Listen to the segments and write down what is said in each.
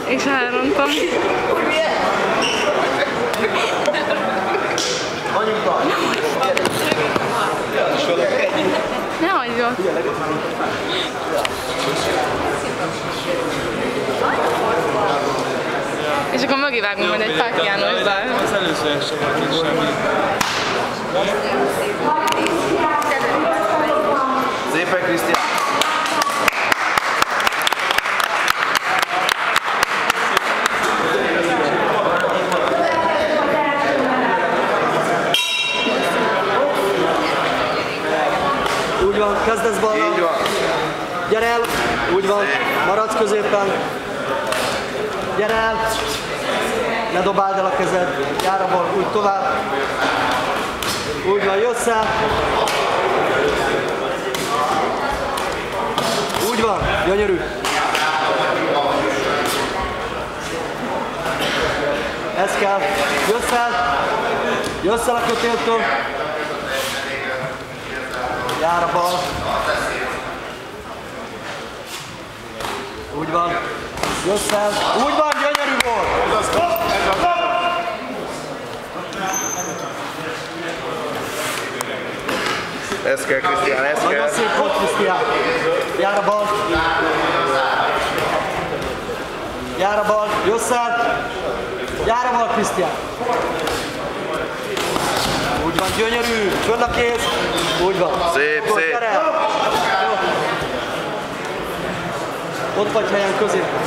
És elrontom. Ne hagyj ott. És akkor mögé vágunk majd egy Pák János dal. Az előzőek sem volt itt semmi. Szépen, Krisztián! Úgy van, kezdesz ballal. Így van. Gyere el. Úgy van, maradsz középen. Gyere el. Ne dobáld el a kezed. Jár a bal, úgy tovább. Úgy van, jössz el. Úgy van, gyönyörű. Ez kell. Jössz el. Jössz el a kötéltől. Jár a bal. Úgy van. Jössz el. Úgy van, gyönyörű volt. Ez kell, Krisztián, ez kell. Nagyon szép volt, Krisztián. Jár a bal. Jár a bal. Jössz el. Jár a bal, Krisztián. Úgy van, gyönyörű. Fönn a kéz. Úgy van. Szép, Akkor szép. gyere el. Ott vagy helyen középen.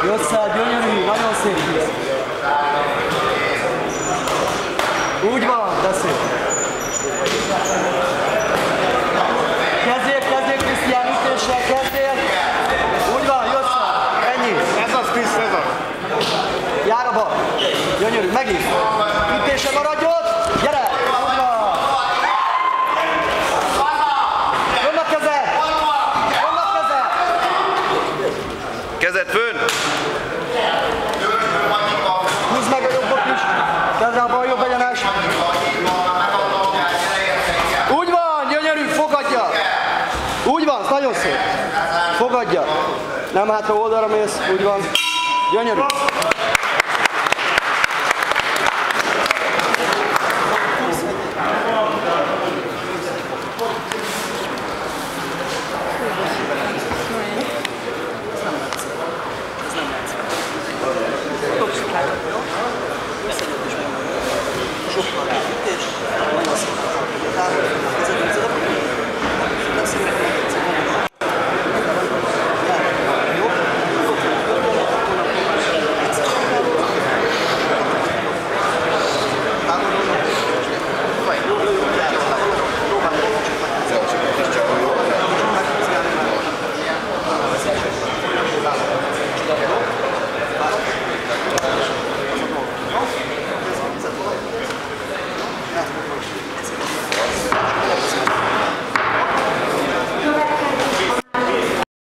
Jössz el, gyönyörű, nagyon szép víz. Úgy van, de szép. Kezdjél, Krisztián, ütéssel, kezdjél. Úgy van, jössz el, ennyi. Ez az, Krisz, ez az. Jár a bal. Gyönyörű, megint. Ütése maradj ott. Gyere, úgy van. Fönn a kezed. Fönn a kezed. Kezed fönn. Húzd meg a jobbot is. Tedd rá a bal jobb egyenes. Úgy van, gyönyörű, fogadja. Úgy van, nagyon szép. Fogadja. Nem hátra oldalra mész, úgy van. Gyönyörű. Sokkal ráütés, nagyon szép.